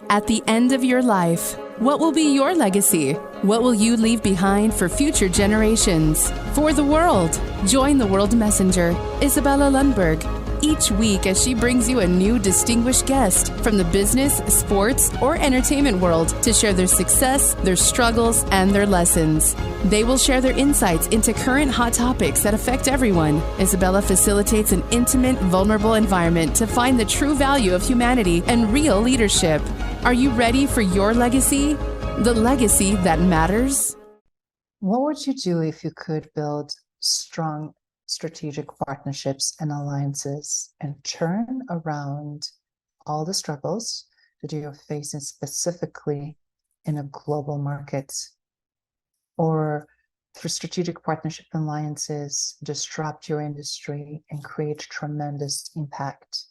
At the end of your life, what will be your legacy? What will you leave behind for future generations? For the world, join the World Messenger, Izabela Lundberg, each week as she brings you a new distinguished guest from the business, sports, or entertainment world to share their success, their struggles, and their lessons. They will share their insights into current hot topics that affect everyone. Izabela facilitates an intimate, vulnerable environment to find the true value of humanity and real leadership. Are you ready for your legacy? The legacy that matters? What would you do if you could build strong strategic partnerships and alliances and turn around all the struggles that you're facing specifically in a global market, or through strategic partnership and alliances disrupt your industry and create tremendous impact?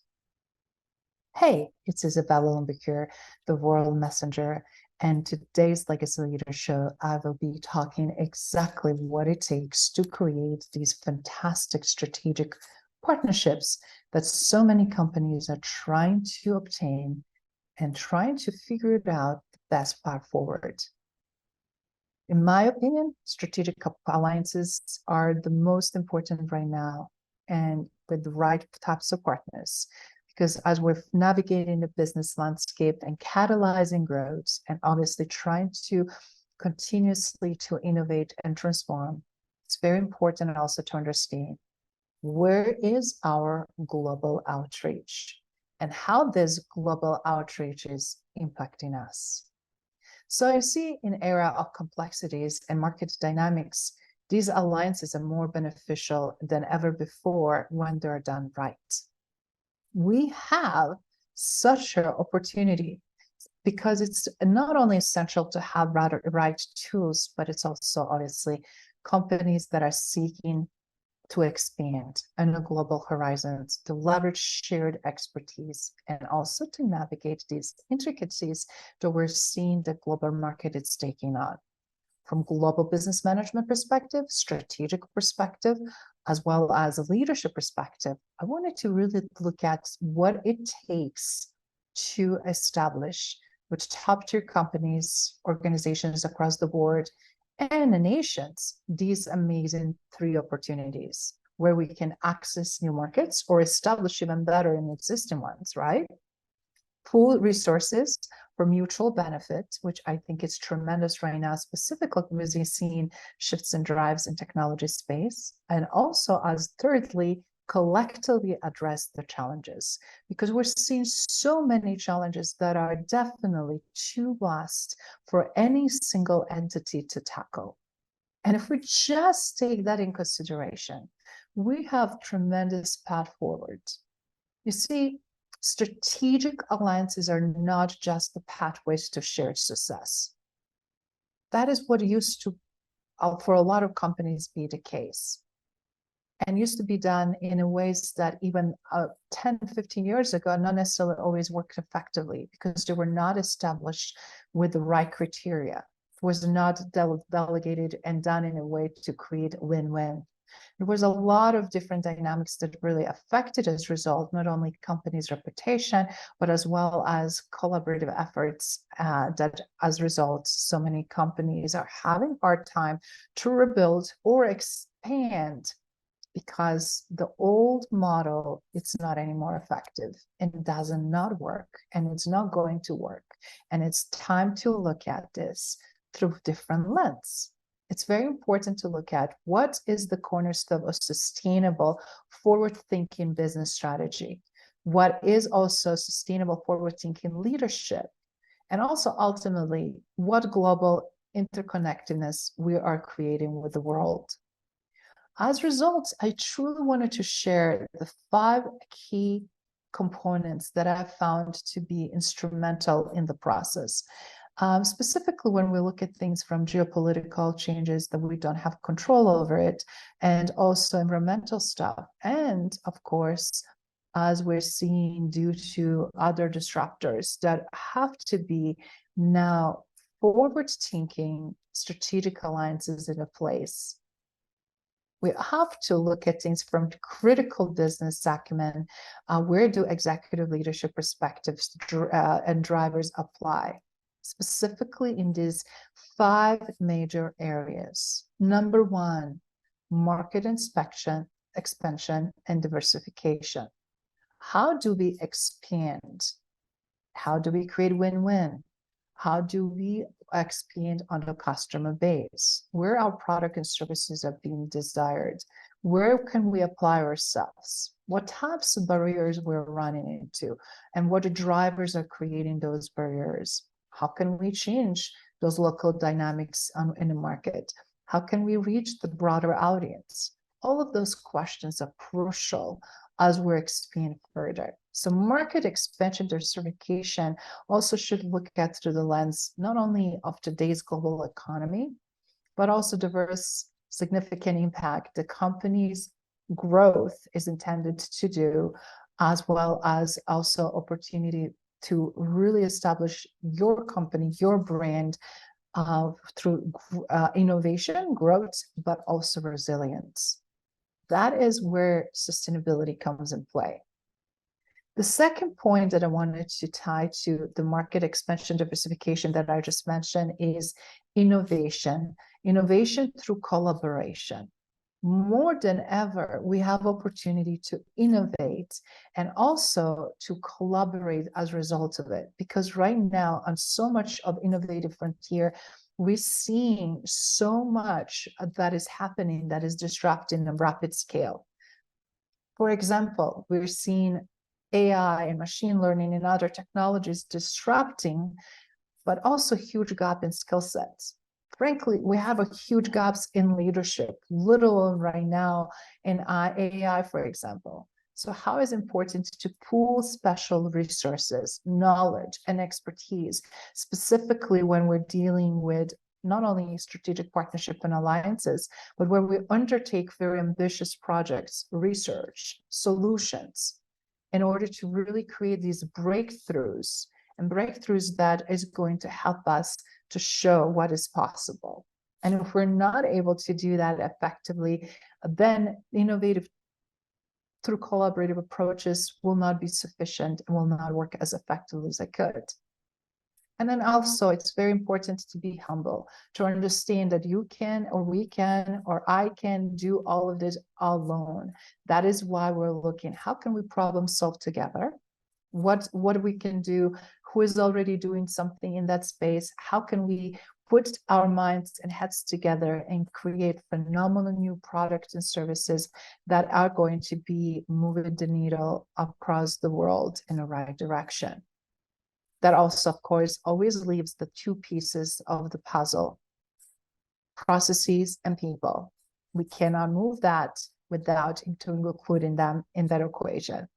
Hey, it's Izabela Lundberg, the World Messenger, and today's Legacy Leader Show, I will be talking exactly what it takes to create these fantastic strategic partnerships that so many companies are trying to obtain and trying to figure it out the best path forward. In my opinion, strategic alliances are the most important right now, and with the right types of partners. Because as we're navigating the business landscape and catalyzing growth and obviously trying to continuously to innovate and transform, it's very important also to understand where is our global outreach and how this global outreach is impacting us. So I see in an era of complexities and market dynamics, these alliances are more beneficial than ever before when they're done right. We have such an opportunity because it's not only essential to have right tools, but it's also obviously companies that are seeking to expand on a global horizons, to leverage shared expertise, and also to navigate these intricacies that we're seeing the global market is taking on. From global business management perspective, strategic perspective, as well as a leadership perspective, I wanted to really look at what it takes to establish with top-tier companies, organizations across the board, and the nations, these amazing three opportunities where we can access new markets or establish even better in existing ones, right? Pool resources for mutual benefit, which I think is tremendous right now, specifically because we've seen shifts and drives in technology space. And also, as thirdly, collectively address the challenges, because we're seeing so many challenges that are definitely too vast for any single entity to tackle. And if we just take that in consideration, we have tremendous path forward. You see, strategic alliances are not just the pathways to shared success. That is what used to, for a lot of companies, be the case. And used to be done in ways that even 10, 15 years ago, not necessarily always worked effectively because they were not established with the right criteria. It was not delegated and done in a way to create a win-win. There was a lot of different dynamics that really affected as a result, not only companies' reputation, but as well as collaborative efforts that as a result, so many companies are having a hard time to rebuild or expand because the old model, it's not anymore effective and does not work and it's not going to work. And it's time to look at this through different lens. It's very important to look at what is the cornerstone of sustainable, forward-thinking business strategy. What is also sustainable, forward-thinking leadership? And also, ultimately, what global interconnectedness we are creating with the world. As a result, I truly wanted to share the 5 key components that I found to be instrumental in the process. Specifically when we look at things from geopolitical changes that we don't have control over it, and also environmental stuff. And of course, as we're seeing due to other disruptors that have to be now forward-thinking strategic alliances in a place. We have to look at things from critical business acumen. Where do executive leadership perspectives and drivers apply? Specifically in these 5 major areas. Number 1, market expansion, and diversification. How do we expand? How do we create win-win? How do we expand on the customer base? Where our product and services are being desired? Where can we apply ourselves? What types of barriers we're running into? And what the drivers are creating those barriers? How can we change those local dynamics in the market? How can we reach the broader audience? All of those questions are crucial as we're expanding further. So market expansion diversification also should look at through the lens not only of today's global economy, but also diverse significant impact the company's growth is intended to do, as well as also opportunity to really establish your company, your brand, through innovation, growth, but also resilience. That is where sustainability comes in play. The second point that I wanted to tie to the market expansion diversification that I just mentioned is innovation. Innovation through collaboration. More than ever, we have opportunity to innovate and also to collaborate as a result of it. Because right now, on so much of innovative frontier, we're seeing so much that is happening that is disrupting a rapid scale. For example, we're seeing AI and machine learning and other technologies disrupting, but also huge gap in skill sets. Frankly, we have a huge gaps in leadership, little right now in AI, for example. So how is it important to pool special resources, knowledge, and expertise, specifically when we're dealing with not only strategic partnership and alliances, but where we undertake very ambitious projects, research, solutions, in order to really create these breakthroughs that is going to help us to show what is possible. And if we're not able to do that effectively, then innovative through collaborative approaches will not be sufficient and will not work as effectively as it could. And then also, it's very important to be humble, to understand that you can, or we can, or I can do all of this alone. That is why we're looking, how can we problem solve together? What we can do, who is already doing something in that space? How can we put our minds and heads together and create phenomenal new products and services that are going to be moving the needle across the world in the right direction? That also, of course, always leaves the 2 pieces of the puzzle: processes and people. We cannot move that without including them in that equation.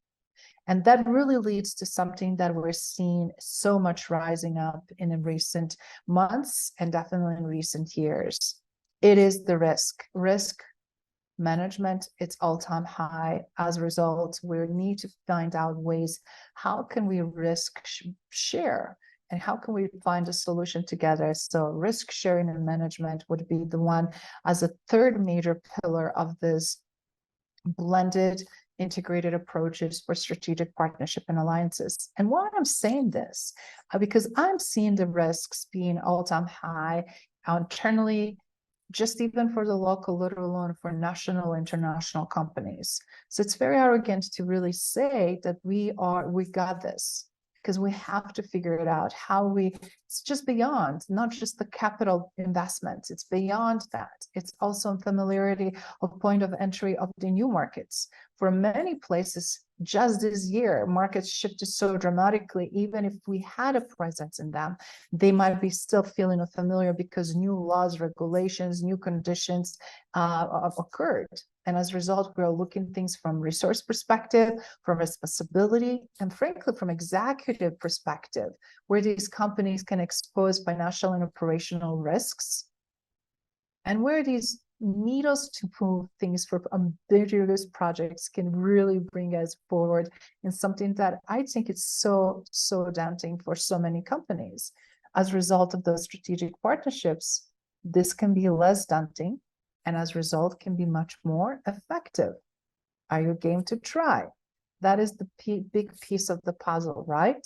And that really leads to something that we're seeing so much rising up in the recent months and definitely in recent years. It is the risk management. It's all-time high. As a result, we need to find out ways, how can we risk share and how can we find a solution together? So risk sharing and management would be the one as a third major pillar of this blended integrated approaches for strategic partnership and alliances. And why I'm saying this, because I'm seeing the risks being all-time high internally, just even for the local, let alone for national, international companies. So it's very arrogant to really say that we got this, because we have to figure it out it's just beyond, not just the capital investments, it's beyond that. It's also familiarity of point of entry of the new markets. For many places, just this year, markets shifted so dramatically, even if we had a presence in them, they might be still feeling unfamiliar because new laws, regulations, new conditions occurred. And as a result, we're looking things from resource perspective, from responsibility, and frankly, from executive perspective, where these companies can expose financial and operational risks, and where these needles to move things for ambitious projects can really bring us forward in something that I think is so daunting for so many companies. As a result of those strategic partnerships, this can be less daunting and as a result can be much more effective. Are you game to try? That is the big piece of the puzzle, right?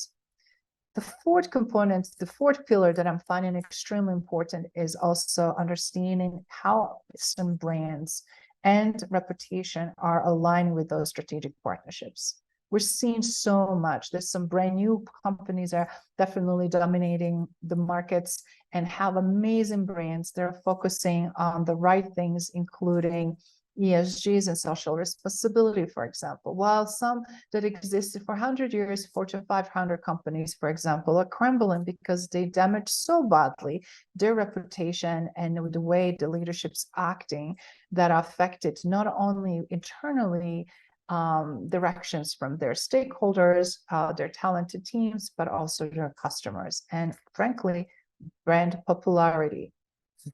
The fourth component, the fourth pillar that I'm finding extremely important is also understanding how some brands and reputation are aligning with those strategic partnerships. We're seeing so much. There's some brand new companies are definitely dominating the markets and have amazing brands. They're focusing on the right things, including ESGs and social responsibility, for example, while some that existed for 100 years, Fortune 500 companies, for example, are crumbling because they damage so badly their reputation and the way the leadership's acting that affected not only internally directions from their stakeholders, their talented teams, but also their customers. And frankly, brand popularity,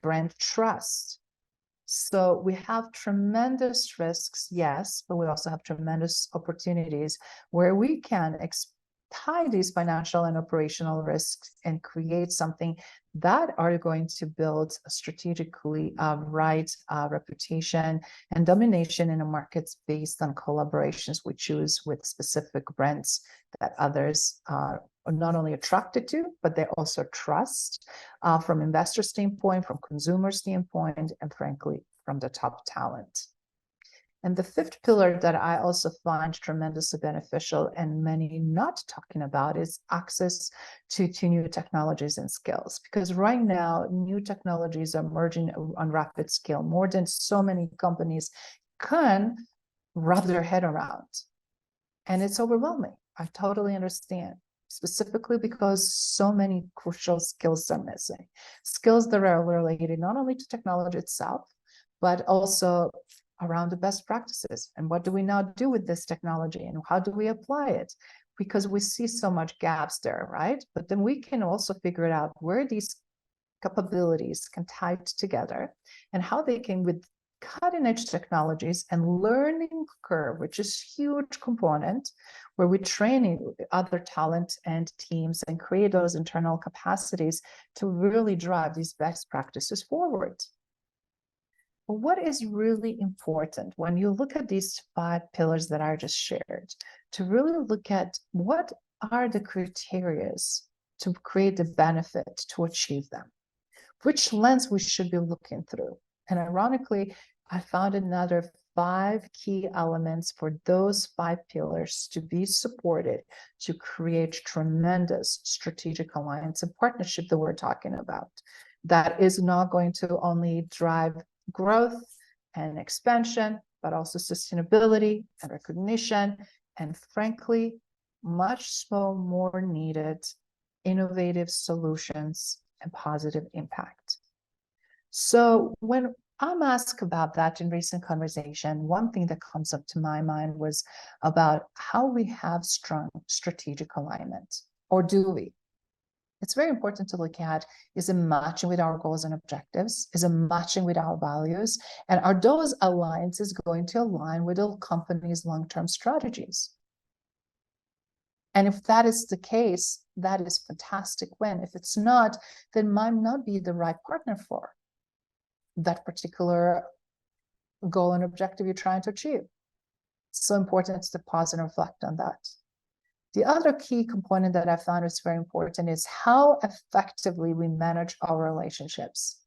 brand trust. So we have tremendous risks, yes, but we also have tremendous opportunities where we can tie these financial and operational risks and create something that are going to build a strategically right reputation and domination in the markets based on collaborations we choose with specific brands that others are not only attracted to, but they also trust from investor standpoint, from consumer standpoint, and frankly, from the top talent. And the fifth pillar that I also find tremendously beneficial and many not talking about is access to new technologies and skills. Because right now, new technologies are emerging on rapid scale, more than so many companies can wrap their head around. And it's overwhelming. I totally understand, specifically because so many crucial skills are missing. Skills that are related not only to technology itself, but also around the best practices. And what do we now do with this technology and how do we apply it? Because we see so much gaps there, right? But then we can also figure it out where these capabilities can tie together and how they can, with cutting edge technologies and learning curve, which is huge component where we train other talent and teams and create those internal capacities to really drive these best practices forward. But what is really important when you look at these 5 pillars that I just shared, to really look at what are the criteria to create the benefit to achieve them, which lens we should be looking through. And ironically, I found another 5 key elements for those 5 pillars to be supported to create tremendous strategic alliance and partnership that we're talking about. That is not going to only drive growth and expansion, but also sustainability and recognition, and frankly, much more needed innovative solutions and positive impact. So when I'm asked about that in recent conversation, one thing that comes up to my mind was about how we have strong strategic alignment, or do we? It's very important to look at, is it matching with our goals and objectives? Is it matching with our values? And are those alliances going to align with the company's long-term strategies? And if that is the case, that is fantastic win. If it's not, then might not be the right partner for that particular goal and objective you're trying to achieve. It's so important to pause and reflect on that. The other key component that I found is very important is how effectively we manage our relationships.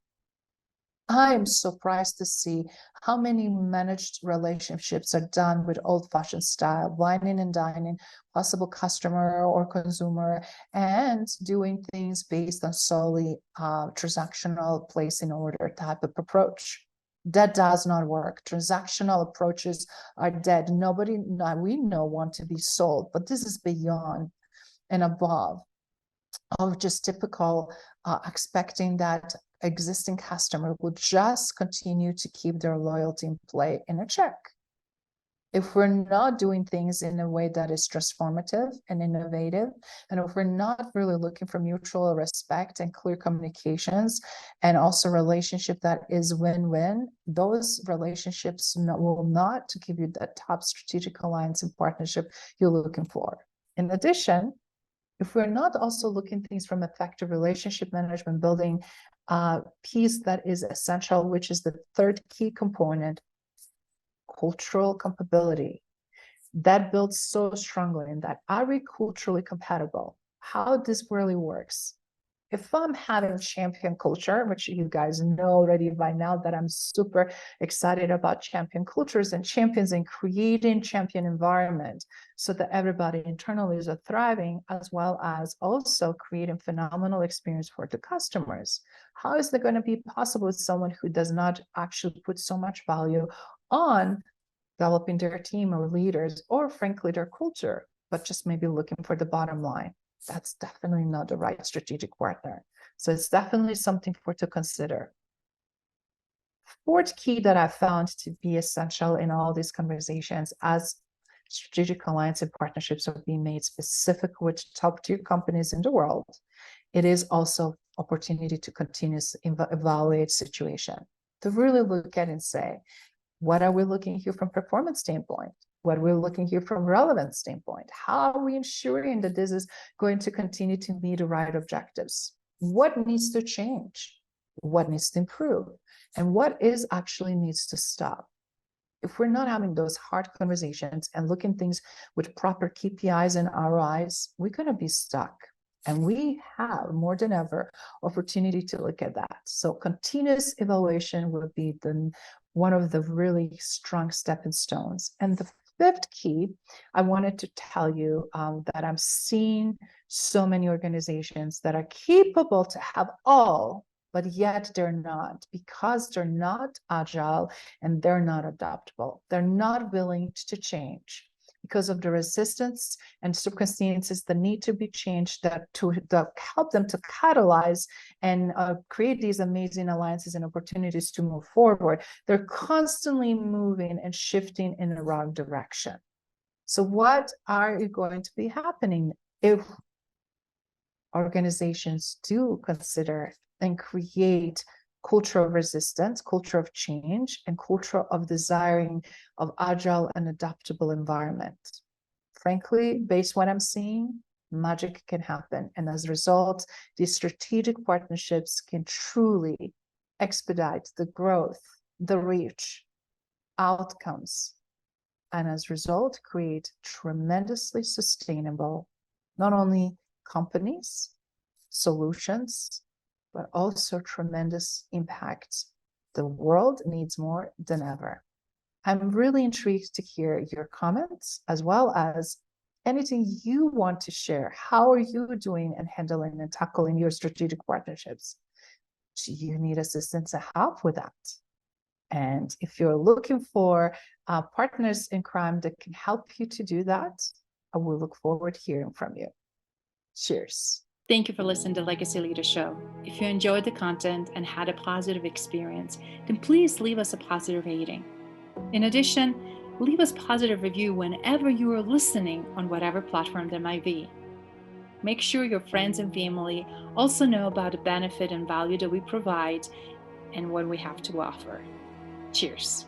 I am surprised to see how many managed relationships are done with old-fashioned style, whining and dining, possible customer or consumer, and doing things based on solely transactional place in order type of approach. That does not work. Transactional approaches are dead. Nobody, we know, want to be sold, but this is beyond and above of just typical expecting that existing customer would just continue to keep their loyalty in play in a check. If we're not doing things in a way that is transformative and innovative, and if we're not really looking for mutual respect and clear communications, and also relationship that is win-win, those relationships will not give you that top strategic alliance and partnership you're looking for. In addition, if we're not also looking things from effective relationship management, building piece that is essential, which is the third key component, cultural compatibility, that builds so strongly in that, are we culturally compatible? How this really works. If I'm having champion culture, which you guys know already by now that I'm super excited about champion cultures and champions and creating champion environment so that everybody internally is thriving, as well as also creating phenomenal experience for the customers. How is that going to be possible with someone who does not actually put so much value on developing their team or leaders, or frankly, their culture, but just maybe looking for the bottom line? That's definitely not the right strategic partner. So it's definitely something to consider. Fourth key that I found to be essential in all these conversations as strategic alliance and partnerships are being made specific with top tier companies in the world, it is also opportunity to continuously evaluate situation, to really look at and say, what are we looking here from performance standpoint? What we're looking here from relevance standpoint? How are we ensuring that this is going to continue to meet the right objectives? What needs to change? What needs to improve? And what is actually needs to stop? If we're not having those hard conversations and looking things with proper KPIs and ROIs, we're going to be stuck. And we have more than ever opportunity to look at that. So continuous evaluation will be one of the really strong stepping stones. And the fifth key, I wanted to tell you that I'm seeing so many organizations that are capable to have all, but yet they're not, because they're not agile and they're not adaptable. They're not willing to change because of the resistance and circumstances that need to be changed that help them to catalyze and create these amazing alliances and opportunities to move forward. They're constantly moving and shifting in the wrong direction. So what are going to be happening if organizations do consider and create culture of resistance, culture of change, and culture of desiring of agile and adaptable environment? Frankly, based on what I'm seeing, magic can happen. And as a result, these strategic partnerships can truly expedite the growth, the reach, outcomes, and as a result, create tremendously sustainable, not only companies, solutions, but also tremendous impact. The world needs more than ever. I'm really intrigued to hear your comments, as well as anything you want to share. How are you doing and handling and tackling your strategic partnerships? Do you need assistance and help with that? And if you're looking for partners in crime that can help you to do that, I will look forward to hearing from you. Cheers. Thank you for listening to Legacy Leader Show. If you enjoyed the content and had a positive experience, then please leave us a positive rating. In addition, leave us a positive review whenever you are listening on whatever platform there might be. Make sure your friends and family also know about the benefit and value that we provide and what we have to offer. Cheers.